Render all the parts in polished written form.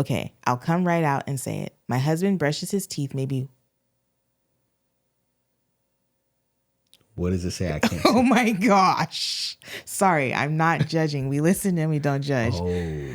Okay, I'll come right out and say it. My husband brushes his teeth maybe. What does it say? I can't. Oh my gosh. Sorry, I'm not judging. We listen and we don't judge. Oh.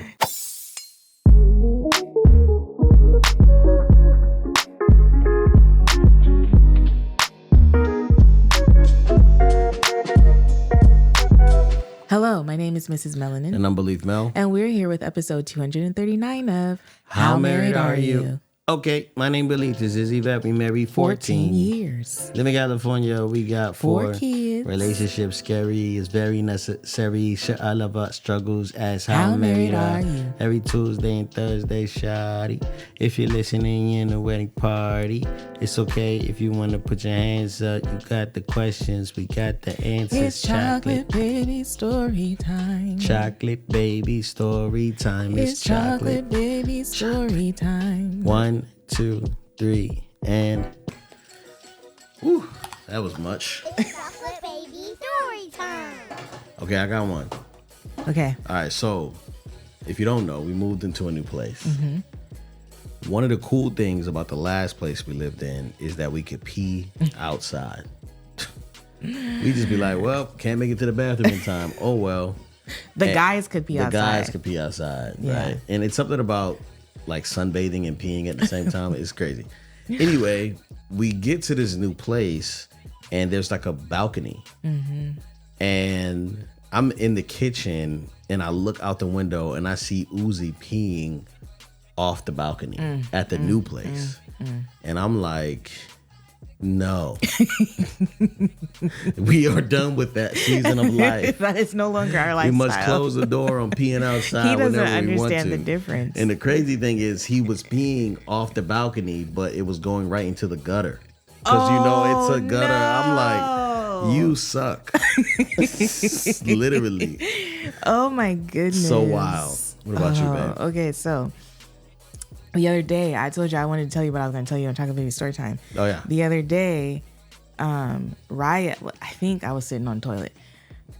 Hello, my name is Mrs. Melanin. And I'm Belief Mel. And we're here with episode 239 of How Married Are You? Okay, my name Belief. This is Yvette. We married 14 years. Live in California. We got four kids. Relationships scary is very necessary. All of our struggles as how married are you? Every Tuesday and Thursday, shawty. If you're listening in a wedding party, it's okay if you want to put your hands up. You got the questions, we got the answers. It's chocolate baby story time. Chocolate baby story time. It's chocolate baby story time. 1, 2, 3, and whew, that was much. It's chocolate baby story time. Okay, I got one. Okay. All right, so if you don't know, we moved into a new place. Mm-hmm. One of the cool things about the last place we lived in is that we could pee outside. We just be like, well, can't make it to the bathroom in time. Oh, well. The guys could pee outside. The guys could pee outside, right? And it's something about like sunbathing and peeing at the same time. It's crazy. Anyway, we get to this new place and there's like a balcony. Mm-hmm. And I'm in the kitchen and I look out the window and I see Uzi peeing off the balcony at the new place. And I'm like, no. We are done with that season of life. That is no longer our lifestyle. We must close the door on peeing outside. He doesn't whenever we want understand to. the difference. And the crazy thing is he was peeing off the balcony, but it was going right into the gutter. Because you know it's a gutter. No. I'm like, you suck. Literally. Oh my goodness. So wild. What about you, babe? Okay, so the other day, I told you I wanted to tell you what I was going to tell you on Chocolate Baby Story Time. Oh, yeah. The other day, Raya, I think I was sitting on the toilet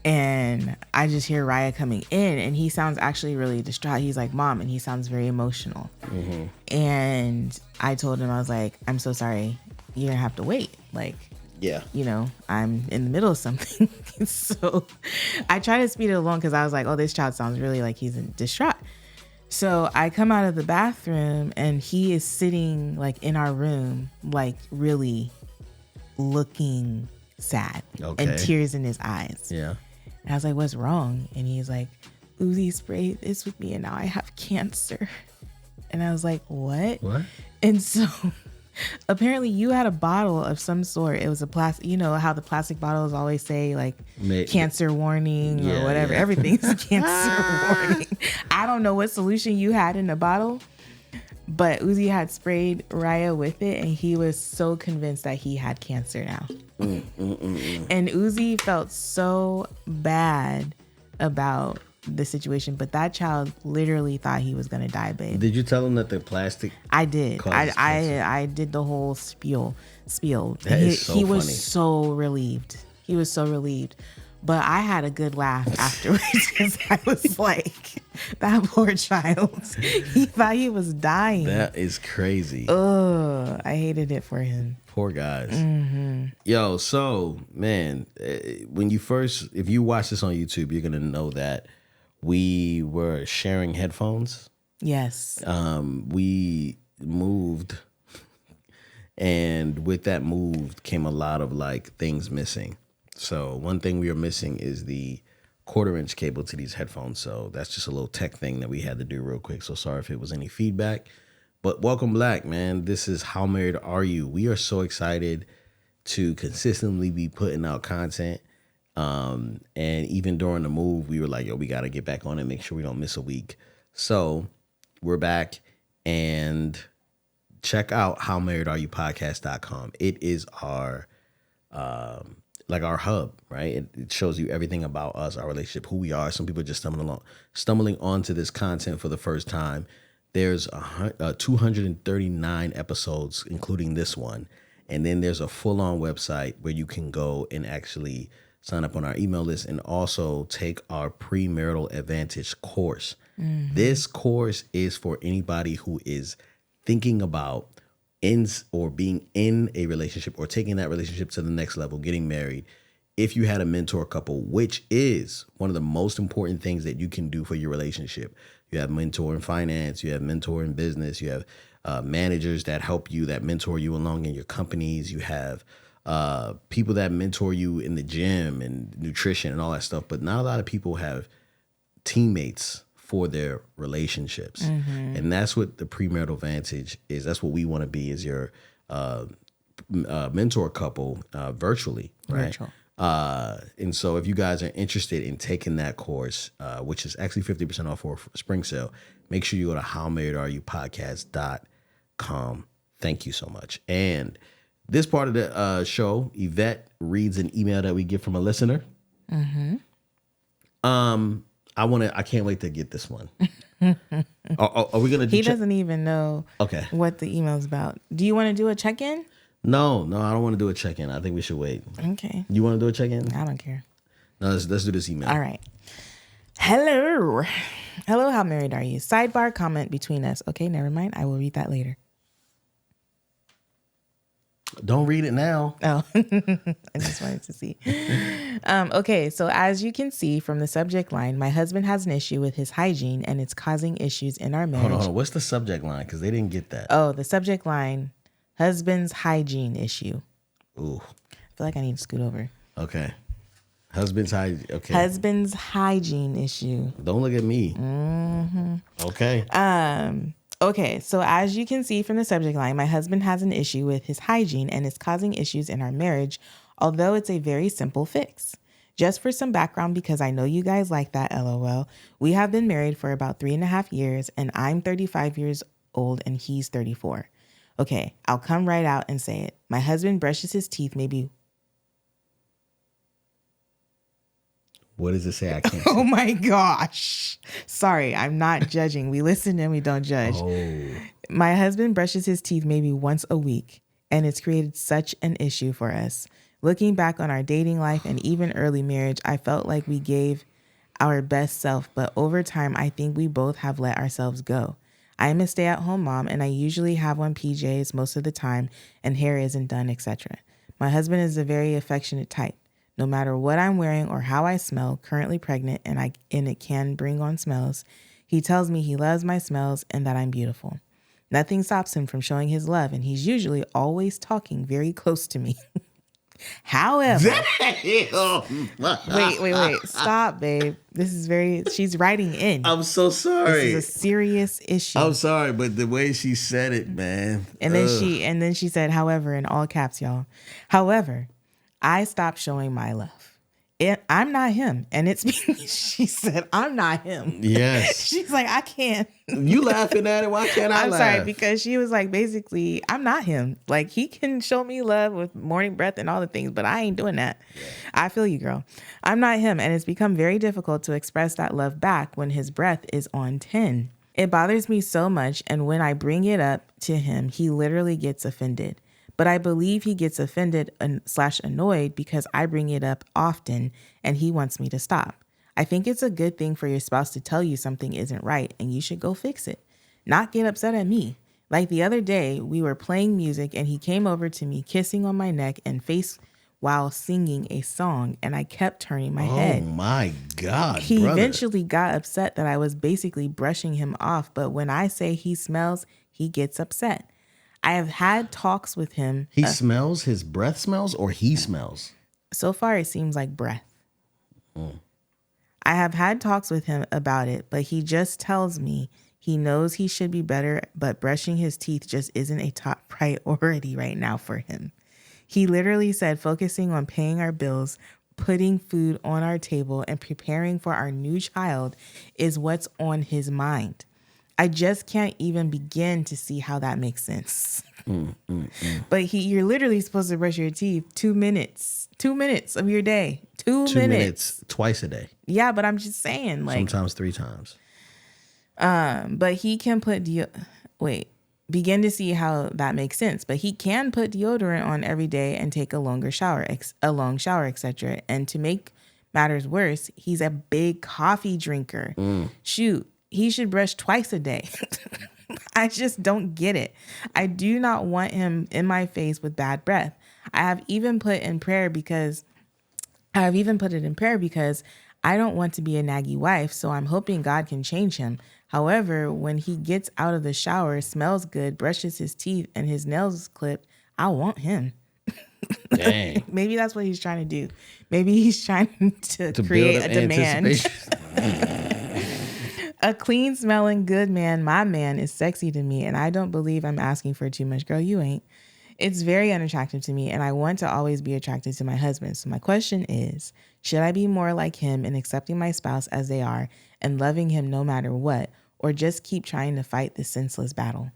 and I just hear Raya coming in and he sounds actually really distraught. He's like, Mom, and he sounds very emotional. Mm-hmm. And I told him, I was like, I'm so sorry. You're going to have to wait. Like, Yeah. you know, I'm in the middle of something. So I try to speed it along because I was like, oh, this child sounds really like he's distraught. So I come out of the bathroom and he is sitting like in our room, like really looking sad and tears in his eyes. Yeah. And I was like, what's wrong? And he's like, Uzi sprayed this with me and now I have cancer. And I was like, what? What? And so apparently you had a bottle of some sort. It was a plastic, you know how the plastic bottles always say like cancer warning or whatever. Yeah. Everything's cancer warning. I don't know what solution you had in the bottle, but Uzi had sprayed Raya with it and he was so convinced that he had cancer now. And Uzi felt so bad about the situation, but that child literally thought he was gonna die, babe. Did you tell him that the plastic? I did. I did the whole spiel. That is so he funny. was so relieved. He was so relieved. But I had a good laugh afterwards because I was like, that poor child. He thought he was dying. That is crazy. Ugh, I hated it for him. Poor guys. Mm-hmm. Yo, so man, if you watch this on YouTube, you're gonna know that we were sharing headphones. Yes. We moved, and with that move came a lot of like things missing. So one thing we are missing is the 1/4-inch cable to these headphones. So that's just a little tech thing that we had to do real quick. So sorry if it was any feedback. But welcome back, man. This is How Married Are You? We are so excited to consistently be putting out content. And even during the move, we were like, yo, we got to get back on it, make sure we don't miss a week. So we're back, and check out howmarriedareyoupodcast.com. It is our our hub, right? It shows you everything about us, our relationship, who we are. Some people are just stumbling onto this content for the first time. There's 239 episodes, including this one. And then there's a full-on website where you can go and actually sign up on our email list, and also take our premarital advantage course. This course is for anybody who is thinking about being in a relationship or taking that relationship to the next level, getting married. If you had a mentor couple, which is one of the most important things that you can do for your relationship. You have mentor in finance, you have mentor in business, you have managers that help you, that mentor you along in your companies. You have people that mentor you in the gym and nutrition and all that stuff. But not a lot of people have teammates for their relationships. And that's what the premarital advantage is. That's what we want to be, is your mentor couple virtually, right? Virtual. And so if you guys are interested in taking that course, which is actually 50% off for spring sale, make sure you go to howmarriedareyoupodcast.com. Thank you so much. And this part of the show, Yvette reads an email that we get from a listener. I can't wait to get this one. Are we gonna? He doesn't even know. Okay. What the email's about. Do you want to do a check-in? No, I don't want to do a check-in. I think we should wait. Okay. You want to do a check-in? I don't care. No, let's do this email. All right. Hello, how married are you? Sidebar comment between us. Okay, never mind. I will read that later. Don't read it now. Oh, I just wanted to see. Okay, so as you can see from the subject line, my husband has an issue with his hygiene and it's causing issues in our marriage. Hold on. What's the subject line? Because they didn't get that. Oh, the subject line, husband's hygiene issue. Ooh. I feel like I need to scoot over. Okay. Husband's hygiene. Okay. Husband's hygiene issue. Don't look at me. Okay. Okay, so as you can see from the subject line, my husband has an issue with his hygiene and it's causing issues in our marriage, although it's a very simple fix. Just for some background, because I know you guys like that, LOL, we have been married for about 3.5 years and I'm 35 years old and he's 34. Okay, I'll come right out and say it. My husband brushes his teeth maybe... What does it say? I can't. Oh my gosh. Sorry, I'm not judging. We listen and we don't judge. Oh. My husband brushes his teeth maybe once a week, and it's created such an issue for us. Looking back on our dating life and even early marriage, I felt like we gave our best self, but over time, I think we both have let ourselves go. I am a stay-at-home mom, and I usually have on PJs most of the time, and hair isn't done, etc. My husband is a very affectionate type. No matter what I'm wearing or how I smell, currently pregnant, and it can bring on smells, he tells me he loves my smells and that I'm beautiful. Nothing stops him from showing his love, and he's usually always talking very close to me. However, wait, stop, babe. She's writing in. I'm so sorry. This is a serious issue. I'm sorry, but the way she said it, man. And then she said, however, in all caps, y'all. However, I stopped showing my love. I'm not him. And it's she said, I'm not him. Yes. She's like, I can't. You laughing at it? Why can't I laugh? I'm sorry, because she was like, basically, I'm not him. Like, he can show me love with morning breath and all the things, but I ain't doing that. Yeah. I feel you, girl. I'm not him. And it's become very difficult to express that love back when his breath is on 10. It bothers me so much. And when I bring it up to him, he literally gets offended. But I believe he gets offended / annoyed because I bring it up often and he wants me to stop. I think it's a good thing for your spouse to tell you something isn't right and you should go fix it. Not get upset at me. Like the other day, we were playing music and he came over to me kissing on my neck and face while singing a song, and I kept turning my head. Oh my God, He brother. eventually got upset that I was basically brushing him off, but when I say he smells, he gets upset. I have had talks with him. He smells? His breath smells or he smells? So far, it seems like breath. I have had talks with him about it, but he just tells me he knows he should be better, but brushing his teeth just isn't a top priority right now for him. He literally said focusing on paying our bills, putting food on our table, and preparing for our new child is what's on his mind. I just can't even begin to see how that makes sense. But you're literally supposed to brush your teeth 2 minutes. 2 minutes of your day. 2 minutes. Twice a day. Yeah, but I'm just saying, like, sometimes 3 times. but he can put wait. begin to see how that makes sense. But he can put deodorant on every day and take a longer shower, a long shower, etc. And to make matters worse, he's a big coffee drinker. Shoot, he should brush twice a day. I just don't get it. I do not want him in my face with bad breath. I have even put it in prayer because I don't want to be a naggy wife, so I'm hoping God can change him. However, when he gets out of the shower, smells good, brushes his teeth, and his nails is clipped, I want him. Dang. Maybe that's what he's trying to do. Maybe he's trying to create a demand. A clean smelling good man, my man, is sexy to me, and I don't believe I'm asking for too much. Girl, you ain't. It's very unattractive to me, and I want to always be attracted to my husband. So my question is, should I be more like him in accepting my spouse as they are and loving him no matter what, or just keep trying to fight this senseless battle?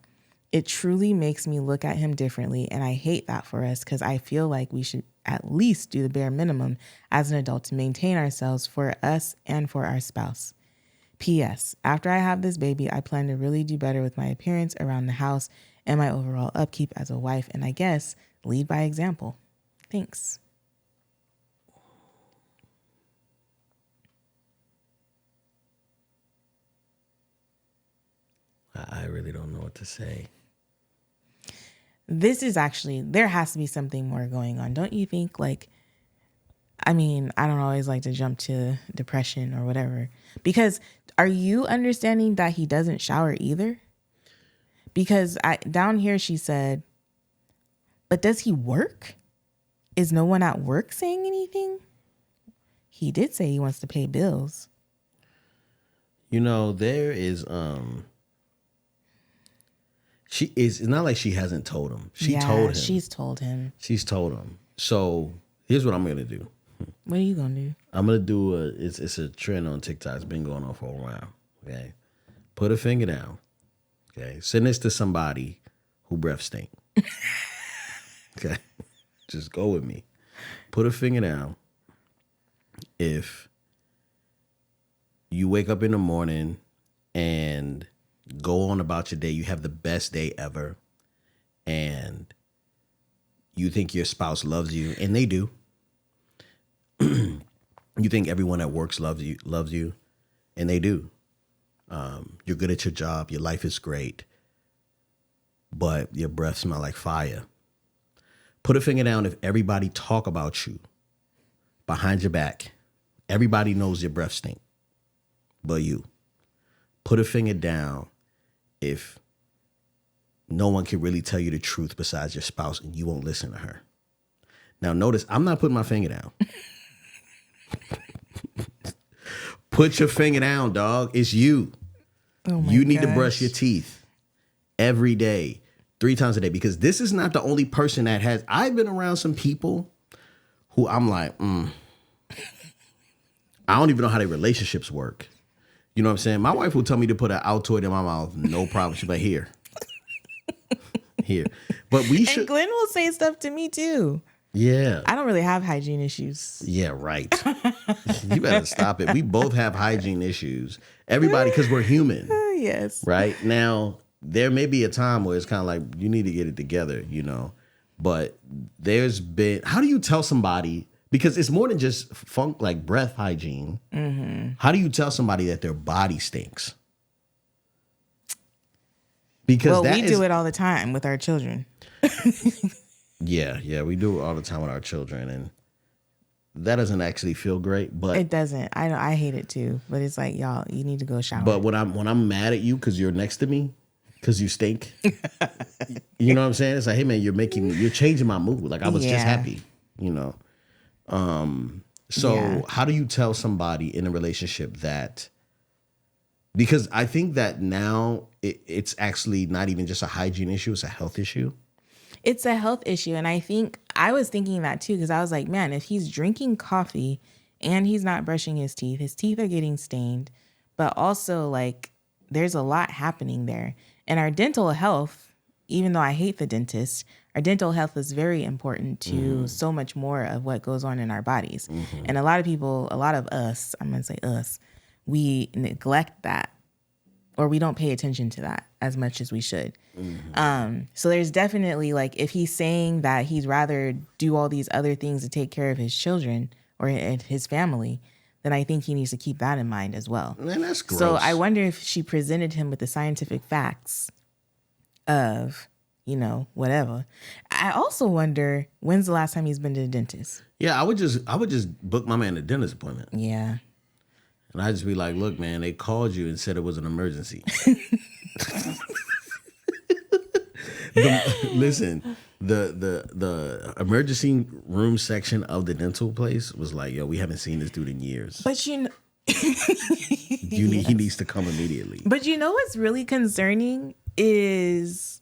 It truly makes me look at him differently, and I hate that for us because I feel like we should at least do the bare minimum as an adult to maintain ourselves for us and for our spouse. P.S. After I have this baby, I plan to really do better with my appearance around the house and my overall upkeep as a wife, and I guess lead by example. Thanks. I really don't know what to say. This is actually, there has to be something more going on. Don't you think? Like, I mean, I don't always like to jump to depression or whatever. Because are you understanding that he doesn't shower either? Because down here she said, but does he work? Is no one at work saying anything? He did say he wants to pay bills. You know, there is it's not like she hasn't told him. She told him. She's told him. She's told him. So here's what I'm gonna do. What are you gonna do? I'm gonna do it's a trend on TikTok. It's been going on for a while. Okay. Put a finger down. Okay. Send this to somebody who breath stink. Okay. Just go with me. Put a finger down. If you wake up in the morning and go on about your day, you have the best day ever, and you think your spouse loves you, and they do. You think everyone at work loves you, and they do. You're good at your job, your life is great, but your breath smells like fire. Put a finger down if everybody talk about you behind your back. Everybody knows your breath stink, but you. Put a finger down if no one can really tell you the truth besides your spouse and you won't listen to her. Now notice, I'm not putting my finger down. Put your finger down, dog. It's you. Oh my you need gosh. to brush your teeth every day, 3 times a day, because this is not the only person that has. I've been around some people who I'm like, I don't even know how their relationships work. You know what I'm saying? My wife will tell me to put an Altoid in my mouth. No problem. She's like, here. But we should. And Glenn will say stuff to me too. Yeah. I don't really have hygiene issues. Yeah, right. You better stop it. We both have hygiene issues. Everybody, because we're human. Yes. Right? Now, there may be a time where it's kind of like, you need to get it together, you know. But there's been, how do you tell somebody, because it's more than just funk, like breath hygiene. Mm-hmm. How do you tell somebody that their body stinks? Because we do it all the time with our children. Yeah, we do it all the time with our children, and that doesn't actually feel great. But it doesn't. I hate it too. But it's like, y'all, you need to go shower. But when I'm mad at you because you're next to me, because you stink, you know what I'm saying? It's like, hey man, you're changing my mood. Like I was just happy, you know. So how do you tell somebody in a relationship that? Because I think that now it's actually not even just a hygiene issue; it's a health issue. It's a health issue. And I think I was thinking that too, because I was like, man, if he's drinking coffee and he's not brushing his teeth are getting stained, but also like there's a lot happening there. And our dental health, even though I hate the dentist, our dental health is very important to so much more of what goes on in our bodies. Mm-hmm. And a lot of us, I'm going to say us, we neglect that. or we don't pay attention to that as much as we should. So there's definitely like, if he's saying that he'd rather do all these other things to take care of his children or his family, then I think he needs to keep that in mind as well. Man, that's gross. So I wonder if she presented him with the scientific facts of, whatever. I also wonder, when's the last time he's been to the dentist? Yeah, I would just book my man a dentist appointment. Yeah. And I'd just be like, look, man, they called you and said it was an emergency. Listen, the emergency room section of the dental place was like, yo, we haven't seen this dude in years. But he needs to come immediately. But what's really concerning is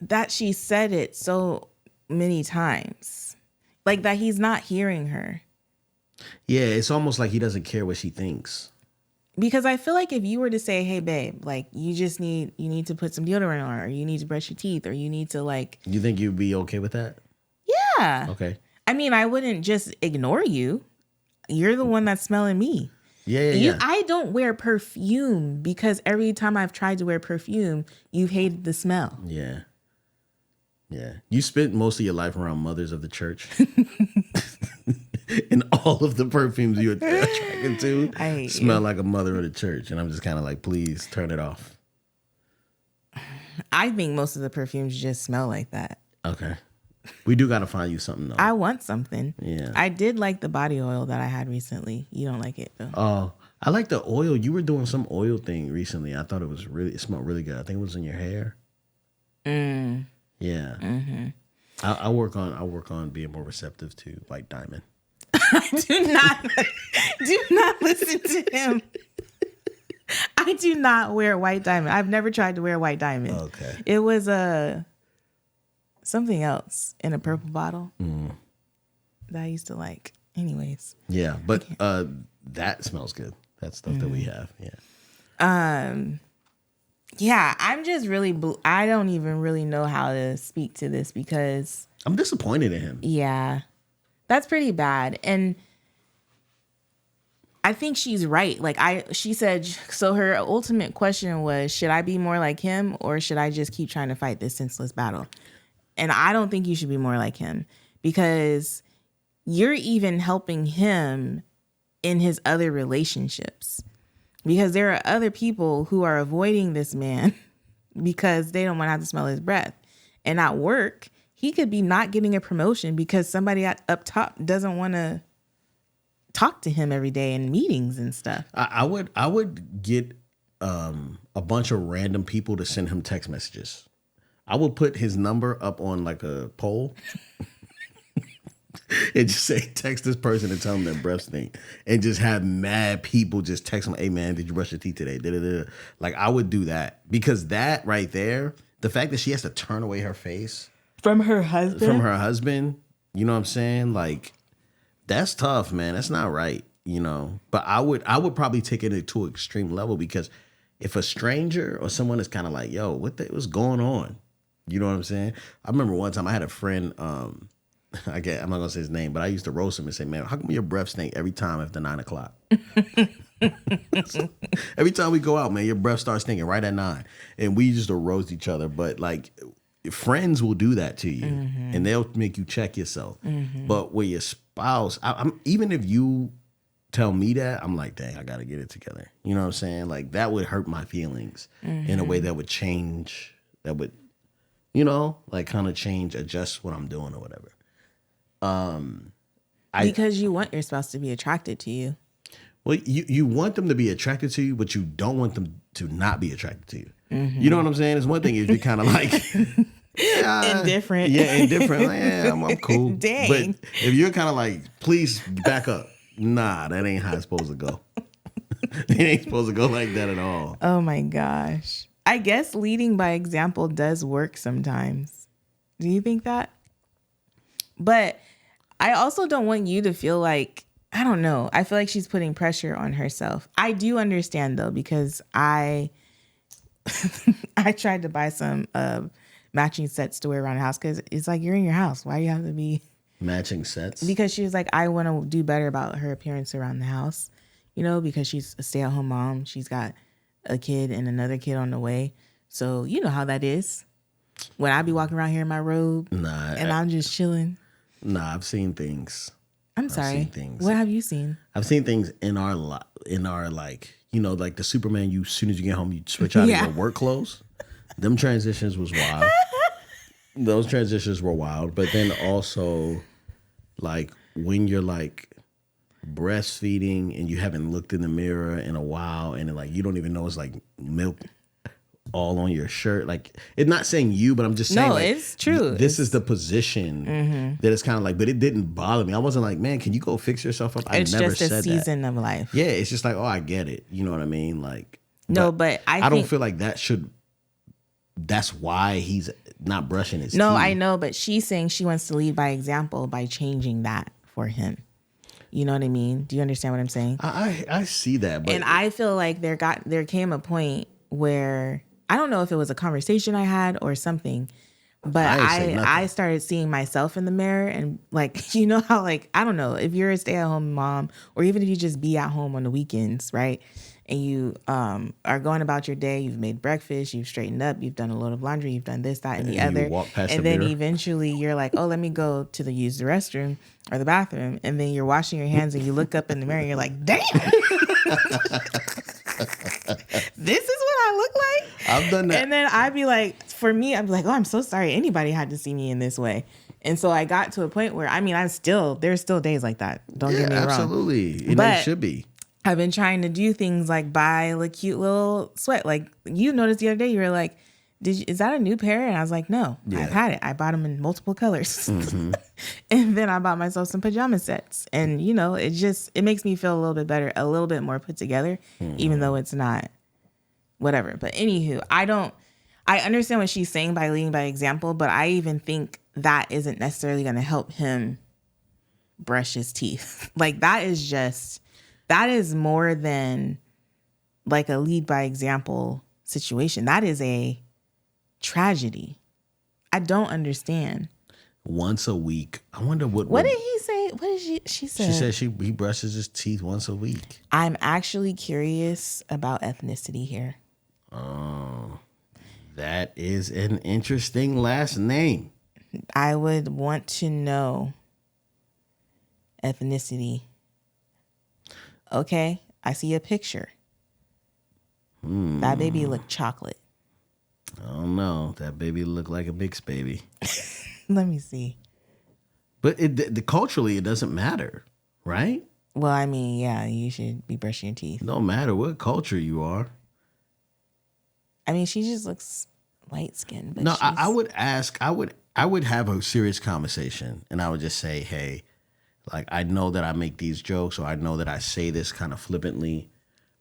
that she said it so many times. Like that he's not hearing her. Yeah, it's almost like he doesn't care what she thinks. Because I feel like if you were to say, hey, babe, like you need to put some deodorant on, or you need to brush your teeth, or you need to like. You think you'd be okay with that? Yeah. Okay. I mean, I wouldn't just ignore you. You're the one that's smelling me. Yeah. I don't wear perfume because every time I've tried to wear perfume, you've hated the smell. Yeah. You spent most of your life around mothers of the church. And all of the perfumes you're attracted to smell like a mother of the church. And I'm just kind of like, please turn it off. I think most of the perfumes just smell like that. Okay. We do got to find you something, though. I want something. Yeah. I did like the body oil that I had recently. You don't like it, though. Oh, I like the oil. You were doing some oil thing recently. I thought it smelled really good. I think it was in your hair. Yeah. Mm-hmm. I work on being more receptive to White Diamond. do not listen to him. I do not wear White Diamond. I've never tried to wear White Diamond. Okay. It was something else in a purple bottle that I used to like. Anyways. Yeah, but that smells good. That stuff that we have. Yeah. Yeah, I'm just really. I don't even really know how to speak to this because I'm disappointed in him. Yeah, that's pretty bad, and I think she's right. Like she said. So her ultimate question was, should I be more like him, or should I just keep trying to fight this senseless battle? And I don't think you should be more like him because you're even helping him in his other relationships. Because there are other people who are avoiding this man because they don't want to have to smell his breath. And at work, he could be not getting a promotion because somebody up top doesn't want to talk to him every day in meetings and stuff. I would get a bunch of random people to send him text messages. I would put his number up on like a poll. And just say, text this person and tell them their breath stink. And just have mad people just text them, hey man, did you brush your teeth today? Da-da-da. Like I would do that. Because that right there, the fact that she has to turn away her face. From her husband? You know what I'm saying? Like, that's tough, man. That's not right, But I would probably take it to an extreme level because if a stranger or someone is kind of like, yo, what's going on? You know what I'm saying? I remember one time I had a friend, I'm not gonna say his name, but I used to roast him and say, man, how come your breath stink every time after 9:00? Every time we go out, man, your breath starts stinking right at 9. And we used to roast each other. But like friends will do that to you and they'll make you check yourself. But with your spouse, I'm even if you tell me that, I'm like, dang, I gotta get it together. You know what I'm saying? Like that would hurt my feelings in a way that would change, like kind of change, adjust what I'm doing or whatever. Because you want your spouse to be attracted to you. Well, you want them to be attracted to you, but you don't want them to not be attracted to you. You know what I'm saying? It's one thing if you're kind of like indifferent. Yeah, indifferent. Like, yeah, I'm cool. Dang. But if you're kind of like, please back up. Nah, that ain't how it's supposed to go. It ain't supposed to go like that at all. Oh my gosh. I guess leading by example does work sometimes. Do you think that? But I also don't want you to feel like, I don't know. I feel like she's putting pressure on herself. I do understand though, because I tried to buy some matching sets to wear around the house because it's like, you're in your house. Why do you have to be matching sets? Because she was like, I want to do better about her appearance around the house, because she's a stay-at-home mom. She's got a kid and another kid on the way. So you know how that is. When I be walking around here in my robe and I'm just chilling. Nah, I've seen things. I'm sorry. I've seen things. What have you seen? I've seen things in our like, you know, like the Superman, you as soon as you get home, you switch out of your work clothes. Them transitions was wild. Those transitions were wild. But then also, like, when you're like breastfeeding and you haven't looked in the mirror in a while and like you don't even know it's like milk all on your shirt. Like, it's not saying you, but I'm just saying, like, it's true. This is the position that it's kind of like, but it didn't bother me. I wasn't like, man, can you go fix yourself up? It's never just a season of life. Yeah, it's just like, oh, I get it. You know what I mean? Like, no, but I don't feel like that's why he's not brushing his teeth. No, I know, but she's saying she wants to lead by example by changing that for him. You know what I mean? Do you understand what I'm saying? I see that, but and I feel like there came a point where I don't know if it was a conversation I had or something, but I started seeing myself in the mirror and like, you know how like, I don't know, if you're a stay-at-home mom or even if you just be at home on the weekends, right? And you are going about your day, you've made breakfast, you've straightened up, you've done a load of laundry, you've done this, that, and the other. And then eventually you're like, oh, let me go to use the restroom or the bathroom. And then you're washing your hands and you look up in the mirror and you're like, damn. This is what I look like? I've done that. And then I'd be like, for me, I'd be like, oh, I'm so sorry anybody had to see me in this way. And so I got to a point where, I mean, there's still days like that. Don't get me wrong. Absolutely. And it should be. I've been trying to do things like buy a cute little sweat. Like you noticed the other day, you were like, is that a new pair? And I was like, no, I've had it. I bought them in multiple colors. And then I bought myself some pajama sets. And, you know, it makes me feel a little bit better, a little bit more put together, even though it's not whatever. But anywho, I understand what she's saying by leading by example, but I even think that isn't necessarily going to help him brush his teeth. Like that is more than like a lead by example situation. That is a tragedy. I don't understand. Once a week. I wonder what did he say? What did she say? She said he brushes his teeth once a week. I'm actually curious about ethnicity here. Oh, that is an interesting last name. I would want to know ethnicity. Okay, I see a picture. That baby looked chocolate. I don't know. That baby looked like a mixed baby. Let me see. But culturally, it doesn't matter, right? Well, I mean, yeah, you should be brushing your teeth. No matter what culture you are. I mean, she just looks light skinned. No, I would ask. I would have a serious conversation, and I would just say, hey, like, I know that I make these jokes, or I know that I say this kind of flippantly,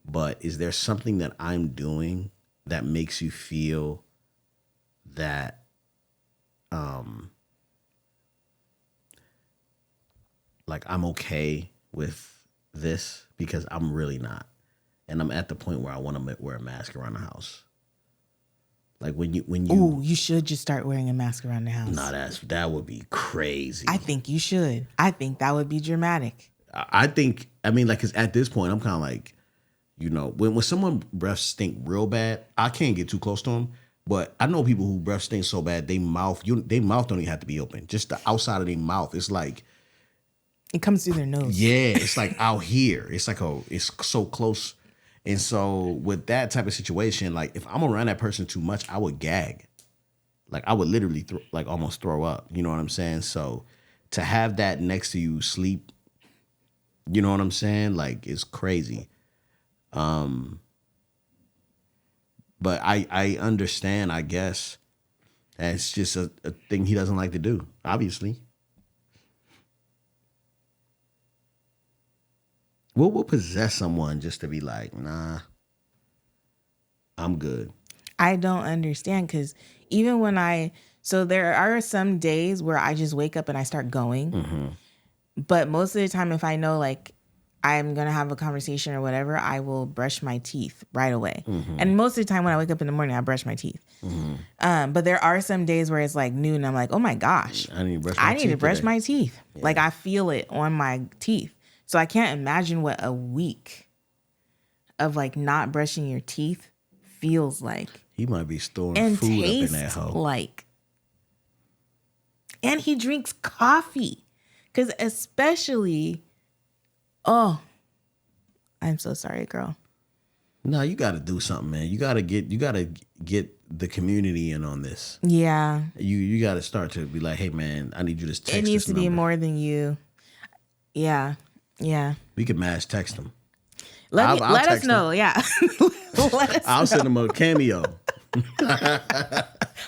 but is there something that I'm doing that makes you feel that like I'm okay with this? Because I'm really not. And I'm at the point where I want to wear a mask around the house. Like when you Ooh, you should just start wearing a mask around the house. Nah, that would be crazy. I think you should. I think that would be dramatic. I mean, like, 'cause at this point, I'm kind of like, you know, when someone breath stink real bad, I can't get too close to them. But I know people who breath stink so bad, they mouth don't even have to be open. Just the outside of their mouth, it's like it comes through their nose. Yeah, it's like out here. It's like it's so close. And so with that type of situation, like if I'm around that person too much, I would gag. Like I would literally almost throw up. You know what I'm saying? So to have that next to you sleep, you know what I'm saying? Like it's crazy. But I understand, I guess. That's just a thing he doesn't like to do, obviously. What will possess someone just to be like, nah, I'm good? I don't understand because even so there are some days where I just wake up and I start going. Mm-hmm. But most of the time, if I know like I'm going to have a conversation or whatever, I will brush my teeth right away. Mm-hmm. And most of the time when I wake up in the morning, I brush my teeth. Mm-hmm. But there are some days where it's like noon and I'm like, oh my gosh, I need to brush my teeth. Yeah. Like I feel it on my teeth. So I can't imagine what a week of like not brushing your teeth feels like. He might be storing and food up in that tastes hoe. like. And he drinks coffee. Because especially, I'm so sorry, girl. No, you got to do something, man. You got to get the community in on this. Yeah. You got to start to be like, hey, man, I need you to text this It needs to number. be more than you. Yeah. Yeah. We can mass text them. Let us know. Yeah. I'll send them a cameo.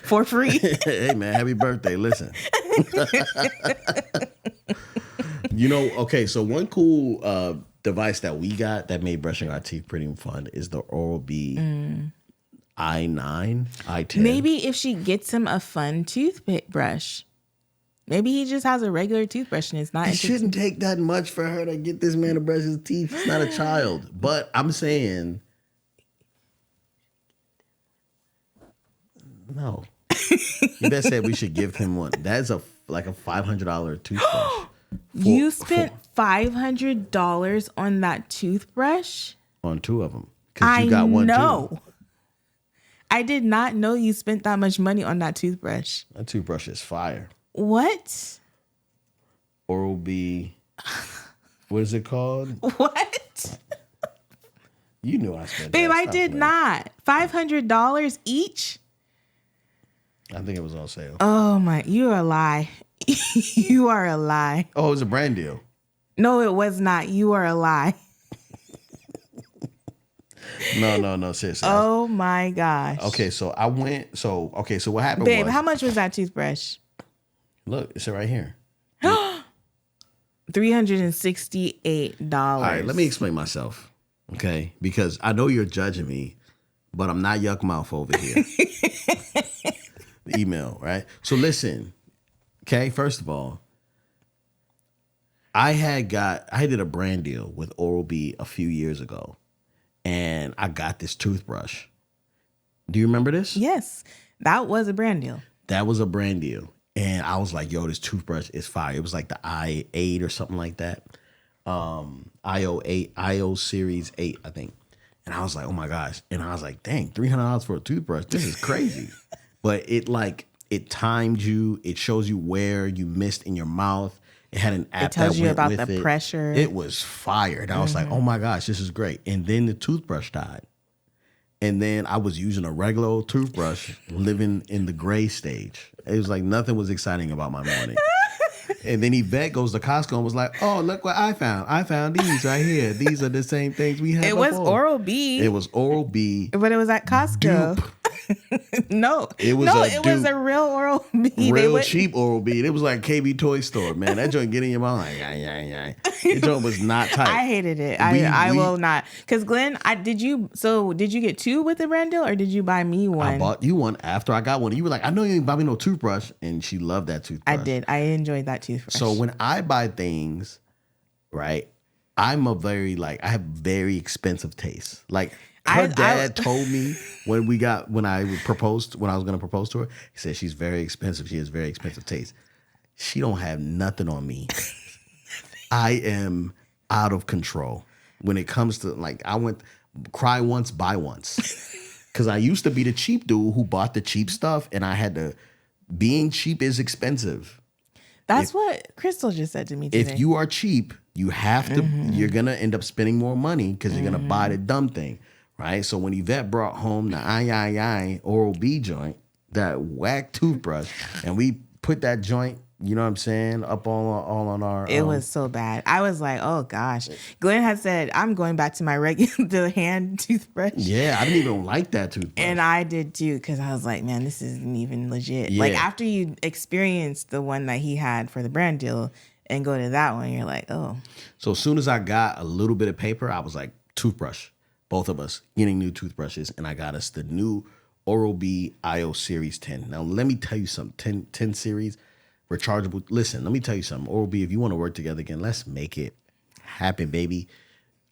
For free. Hey, man, happy birthday. Listen. Okay, so one cool device that we got that made brushing our teeth pretty fun is the Oral-B i9, i10. Maybe if she gets him a fun toothbrush. Maybe he just has a regular toothbrush and it's not. It shouldn't take that much for her to get this man to brush his teeth. He's not a child. But I'm saying, no. You better said we should give him one. That's like a $500 toothbrush. You spent $500 on that toothbrush? On two of them. Because you got one know. too. I did not know you spent that much money on that toothbrush. That toothbrush is fire. What? Oral-B. What is it called? What? You knew I spent Babe, that. I did not. $500 each? I think it was on sale. Oh my, you're a lie. You are a lie. Oh, it was a brand deal. No, it was not. You are a lie. No, seriously. Oh my gosh. Okay, so I went. So what happened Babe, was. how much was that toothbrush? Look, it's right here. $368. All right, let me explain myself, okay? Because I know you're judging me, but I'm not yuck mouth over here. The email, right? So listen, okay? First of all, I did a brand deal with Oral-B a few years ago, and I got this toothbrush. Do you remember this? Yes, that was a brand deal. That was a brand deal. And I was like, yo, this toothbrush is fire. It was like the i8 or something like that. IO Series 8, I think. And I was like, oh my gosh. And I was like, dang, $300 for a toothbrush. This is crazy. But it timed you. It shows you where you missed in your mouth. It had an app it tells that you went about with the it. pressure. It was fire. And I was like, oh my gosh, this is great. And then the toothbrush died. And then I was using a regular old toothbrush, living in the gray stage. It was like nothing was exciting about my morning. And then Yvette goes to Costco and was like, oh, look what I found. I found these right here. These are the same things we had before. Was Oral-B. It was Oral-B. But it was at Costco. Dupe. No. It was was a real Oral-B. Real cheap Oral-B. It was like KB Toy Store, man. That joint get in your mouth like, yeah. That joint was not tight. I hated it. I will not. Because Glenn, did you get two with the brand deal or did you buy me one? I bought you one after I got one. You were like, I know you didn't buy me no toothbrush. And she loved that toothbrush. I did. I enjoyed that toothbrush. So when I buy things, right, I have very expensive taste. Like her dad told me when I was going to propose to her, he said she's very expensive. She has very expensive taste. She don't have nothing on me. I am out of control when it comes to I went cry once, buy once. Because I used to be the cheap dude who bought the cheap stuff, and I had to. Being cheap is expensive. That's what Crystal just said to me today. If you are cheap, you have to. You're gonna end up spending more money because you're gonna buy the dumb thing, right? So when Yvette brought home the Oral-B joint, that whack toothbrush, and we put that joint. You know what I'm saying? Up all on our. It was so bad. I was like, oh gosh. Glenn had said, I'm going back to my regular hand toothbrush. Yeah, I didn't even like that toothbrush. And I did too, because I was like, man, this isn't even legit. Yeah. Like after you experience the one that he had for the brand deal and go to that one, you're like, oh. So as soon as I got a little bit of paper, I was like, toothbrush. Both of us getting new toothbrushes, and I got us the new Oral-B IO Series 10. Now let me tell you something. 10 series. Rechargeable. Listen, let me tell you something. Oral-B, if you want to work together again, let's make it happen, baby.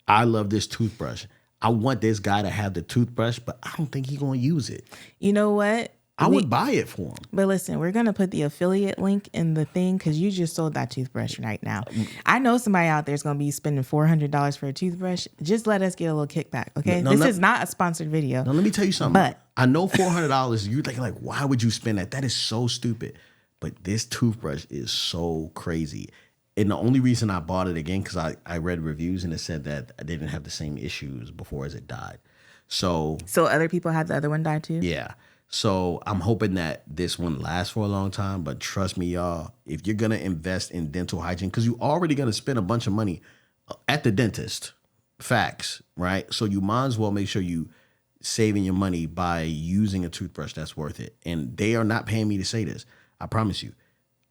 I love this toothbrush. I want this guy to have the toothbrush, but I don't think he's going to use it. You know what? I would buy it for him. But listen, we're going to put the affiliate link in the thing because you just sold that toothbrush right now. I know somebody out there is going to be spending $400 for a toothbrush. Just let us get a little kickback, okay? This is not a sponsored video. Now, let me tell you something. But I know $400, you're thinking like, why would you spend that? That is so stupid. But this toothbrush is so crazy. And the only reason I bought it again, because I read reviews and it said that I didn't have the same issues before as it died. So other people had the other one die too? Yeah. So I'm hoping that this one lasts for a long time. But trust me, y'all, if you're going to invest in dental hygiene, because you're already going to spend a bunch of money at the dentist, facts, right? So you might as well make sure you saving your money by using a toothbrush that's worth it. And they are not paying me to say this. I promise you.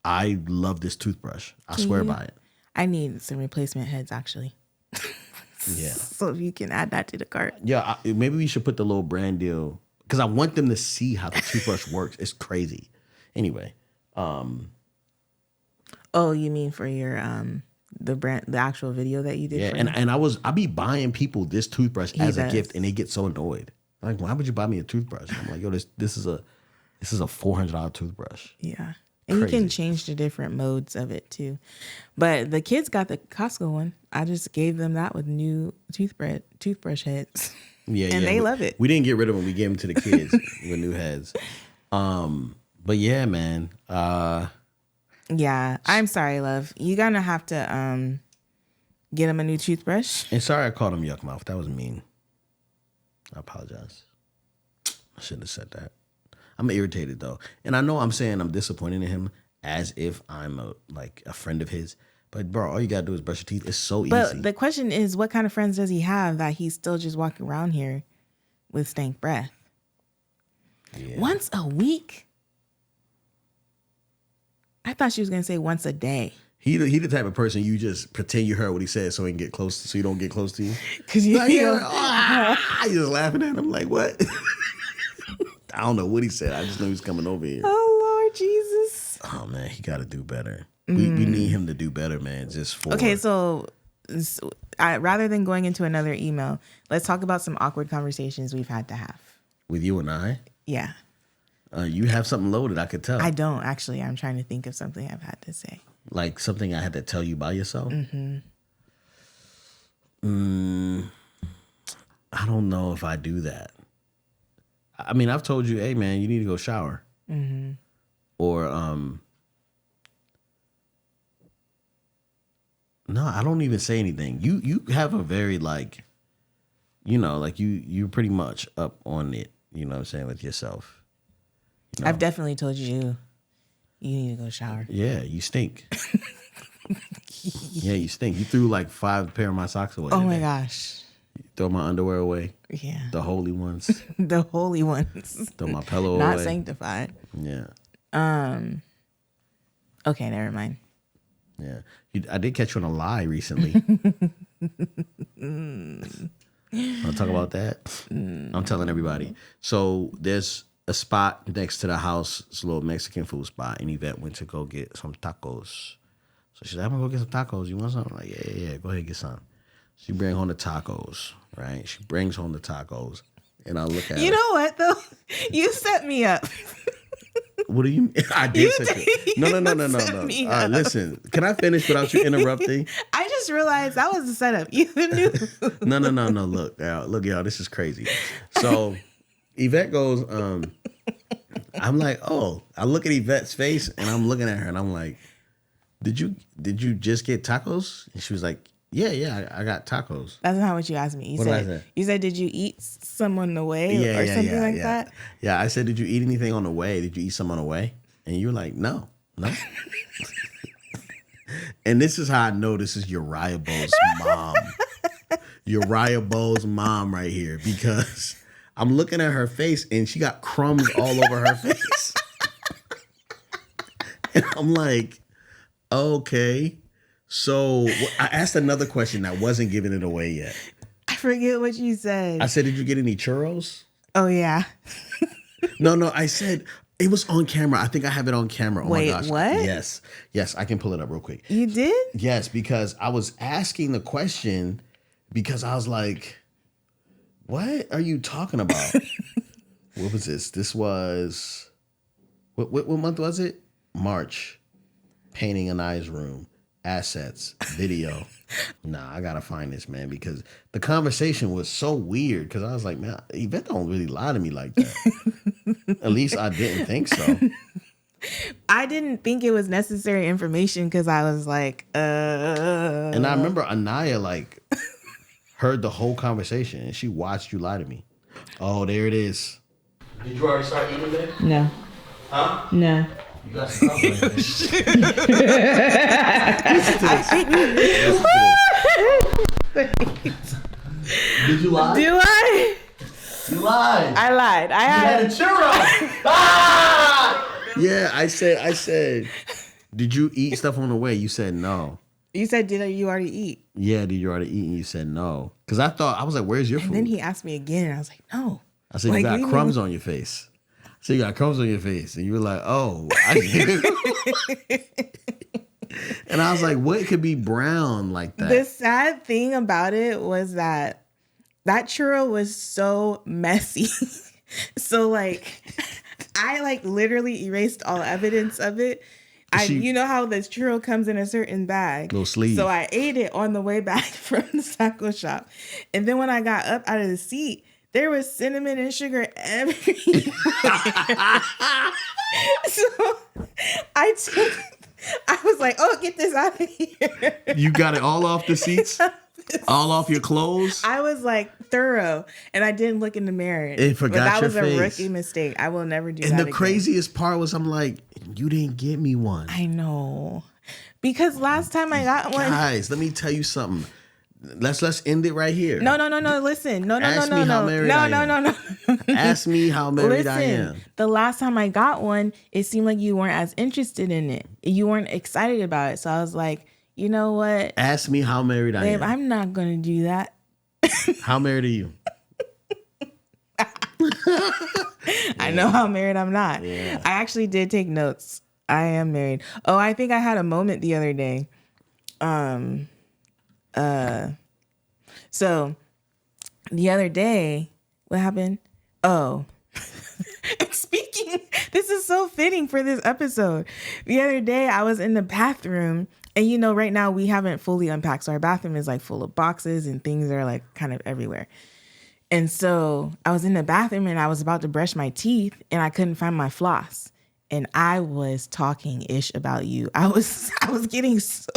I love this toothbrush. I swear by it. I need some replacement heads, actually. Yeah. So if you can add that to the cart. Yeah, maybe we should put the little brand deal because I want them to see how the toothbrush works. It's crazy. Anyway. Oh, you mean for your the actual video that you did? Yeah, for and I be buying people this toothbrush as a gift, and they get so annoyed. Like, why would you buy me a toothbrush? I'm like, yo, this is a $400 toothbrush. Yeah. And you can change the different modes of it too. But the kids got the Costco one. I just gave them that with new toothbrush heads. Yeah, and they love it. We didn't get rid of them. We gave them to the kids with new heads. But yeah, man. Yeah, I'm sorry, love. You're gonna have to get them a new toothbrush. And sorry I called him yuck mouth. That was mean. I apologize. I shouldn't have said that. I'm irritated though. And I know I'm saying I'm disappointed in him as if I'm a friend of his. But bro, all you gotta do is brush your teeth. It's so easy. But the question is, what kind of friends does he have that he's still just walking around here with stank breath? Yeah. Once a week? I thought she was gonna say once a day. He the type of person you just pretend you heard what he said so he can get close, so you don't get close to you. Because you you just laughing at him like, what? I don't know what he said. I just know he's coming over here. Oh Lord Jesus! Oh man, he got to do better. We need him to do better, man. Okay, so rather than going into another email, let's talk about some awkward conversations we've had to have with you and I. Yeah. You have something loaded, I could tell. I don't actually. I'm trying to think of something I've had to say. Like something I had to tell you by yourself. Mm-hmm. I don't know if I do that. I mean, I've told you, hey man, you need to go shower. Mm-hmm. Or no, I don't even say anything. You have a very you're pretty much up on it, you know what I'm saying, with yourself. You know? I've definitely told you need to go shower. Yeah, you stink. Yeah, you stink. You threw like 5 pair of my socks away. Oh my gosh. Throw my underwear away. Yeah. The holy ones. The holy ones. Throw my pillow Not away. sanctified. Yeah. Okay, never mind. Yeah. I did catch you on a lie recently. I'll talk about that. I'm telling everybody. So there's a spot next to the house. It's a little Mexican food spot. And Yvette went to go get some tacos. So she said, I'm going to go get some tacos. You want some? I'm like, yeah. Go ahead and get some. She brings home the tacos, right? She brings home the tacos. And I look at her. You know what, though? You set me up. What do you mean? I did set you. No. All right, listen. Can I finish without you interrupting? I just realized that was the setup. You knew. No. Look, y'all, this is crazy. So Yvette goes, I'm like, oh, I look at Yvette's face and I'm looking at her and I'm like, did you just get tacos? And she was like, yeah, I got tacos. That's not what you asked me. You said, did you eat some on the way or something like that? Yeah, I said, did you eat anything on the way? Did you eat some on the way? And you were like, no. And this is how I know this is Uriah Bow's mom. Uriah Bow's mom right here, because I'm looking at her face and she got crumbs all over her face. And I'm like, okay. So I asked another question that wasn't giving it away yet. I forget what you said. I said, did you get any churros? Oh, yeah. No, I said, it was on camera. I think I have it on camera. Oh Wait, my gosh. What? Yes, I can pull it up real quick. You did? Yes, because I was asking the question because I was like, what are you talking about? What was this? This was What month was it? March. Painting Anaya's room. Assets. Video. Nah, I gotta find this, man, because the conversation was so weird. Because I was like, man, Yvette don't really lie to me like that. At least I didn't think so. I didn't think it was necessary information because I was like, And I remember Anaya like heard the whole conversation and she watched you lie to me. Oh, there it is. Did you already start eating today? No. Huh? No. You got some Listen to this. Did you lie? Do I? You lied. I lied. I had a churro. Ah! Yeah, I said, did you eat stuff on the way? You said no. You said, did you already eat? Yeah, did you already eat? And you said no. Because I was like, where's your food? And then he asked me again, and I was like, no. I said, like, you got crumbs on your face. So you got crumbs on your face. And you were like, oh. And I was like, what could be brown like that? The sad thing about it was that churro was so messy. So like, I like literally erased all evidence of it. You know how the churro comes in a certain bag. Little sleeve. So I ate it on the way back from the taco shop. And then when I got up out of the seat, there was cinnamon and sugar everywhere. So I was like, oh, get this out of here. You got it all off the seats? All off your clothes? I was like thorough, and I didn't look in the mirror. It forgot but that your was a rookie mistake. I will never do that. And the again. craziest part was, I'm like, you didn't get me one. I know, because last time I got one. Guys, let me tell you something. Let's end it right here. No. Listen, no. Ask me how married I am. No. Ask me how married I am. The last time I got one, it seemed like you weren't as interested in it. You weren't excited about it. So I was like, you know what? Ask me how married I am. I'm not going to do that. How married are you? I know how married I'm not. Yeah. I actually did take notes. I am married. Oh, I think I had a moment the other day. So the other day, what happened? Oh, speaking, this is so fitting for this episode. The other day I was in the bathroom, and you know, right now we haven't fully unpacked. So our bathroom is like full of boxes and things are like kind of everywhere. And so I was in the bathroom and I was about to brush my teeth and I couldn't find my floss. And I was talking ish about you. I was getting so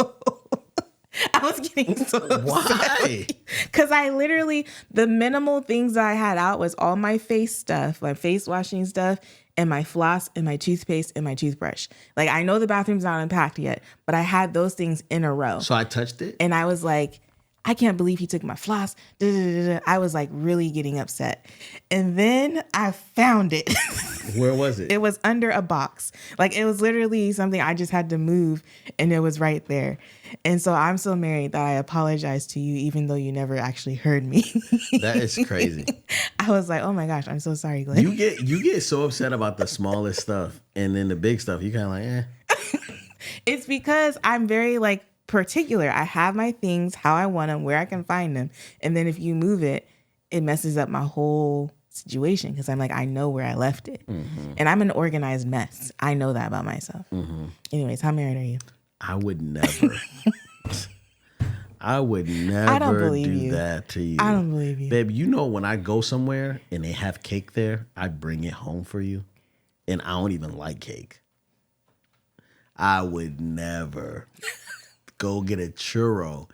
upset. Why? Because I literally, the minimal things I had out was all my face stuff, my face washing stuff, and my floss and my toothpaste and my toothbrush. Like, I know the bathroom's not unpacked yet, but I had those things in a row. So I touched it? And I was like, I can't believe he took my floss. I was like really getting upset. And then I found it. Where was it? It was under a box. Like, it was literally something I just had to move and it was right there. And so I'm so married that I apologize to you, even though you never actually heard me. That is crazy. I was like, oh my gosh, I'm so sorry, Glenn. You get so upset about the smallest stuff, and then the big stuff, you kind of like, eh. It's because I'm very like particular. I have my things how I want them, where I can find them. And then if you move it, it messes up my whole situation because I'm like, I know where I left it. Mm-hmm. And I'm an organized mess. I know that about myself. Mm-hmm. Anyways, how married are you? I would never. I would never do that to you. I don't believe you. Babe, you know when I go somewhere and they have cake there, I bring it home for you. And I don't even like cake. I would never go get a churro,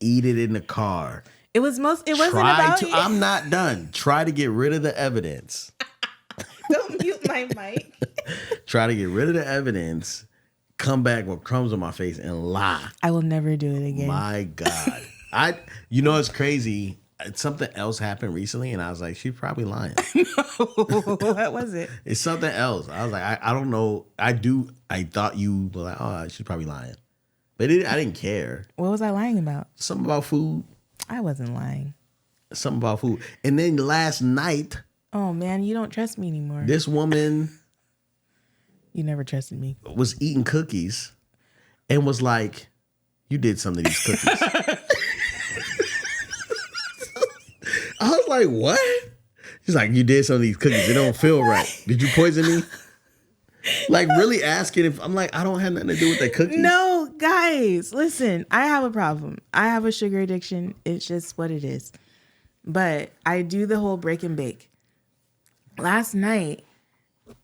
eat it in the car. It wasn't about you. I'm not done. Try to get rid of the evidence. Don't mute my mic. Try to get rid of the evidence. Come back with crumbs on my face and lie. I will never do it again. My God. You know, it's crazy. Something else happened recently and I was like, she's probably lying. What was it? It's something else. I was like, I don't know. I thought you were like, oh, she's probably lying. But I didn't care. What was I lying about? Something about food. I wasn't lying. Something about food. And then last night. Oh, man, you don't trust me anymore. This woman. You never trusted me. Was eating cookies and was like, you did some of these cookies. I was like, what? She's like, you did some of these cookies. They don't feel right. Did you poison me? Like really asking if I'm like, I don't have nothing to do with the cookies. No, guys, listen, I have a problem. I have a sugar addiction. It's just what it is. But I do the whole break and bake. Last night,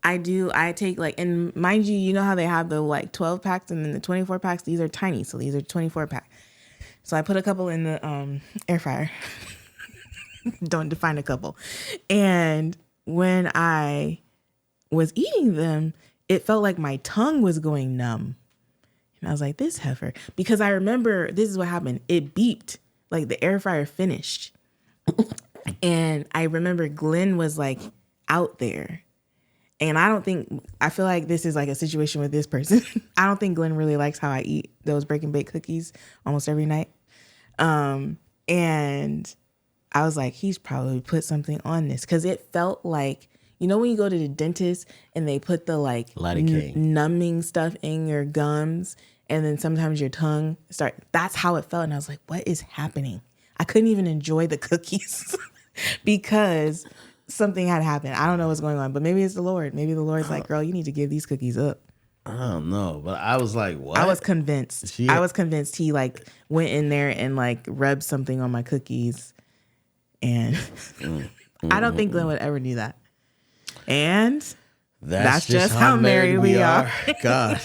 I take like, and mind you, you know how they have the like 12 packs and then the 24 packs? These are tiny. So these are 24 pack. So I put a couple in the air fryer. Don't define a couple. And when I was eating them, it felt like my tongue was going numb. And I was like, this heifer. Because I remember, this is what happened. It beeped. Like the air fryer finished. And I remember Glenn was like out there. And I feel like this is like a situation with this person. I don't think Glenn really likes how I eat those break and bake cookies almost every night. And I was like, he's probably put something on this. Because it felt like, you know when you go to the dentist and they put the like numbing stuff in your gums and then sometimes your tongue that's how it felt. And I was like, what is happening? I couldn't even enjoy the cookies because something had happened. I don't know what's going on, but maybe it's the Lord. Maybe the Lord's like, girl, you need to give these cookies up. I don't know, but I was like, what? I was convinced. I was convinced he like went in there and like rubbed something on my cookies. And I don't think Glenn would ever do that. And that's just how married we are. God.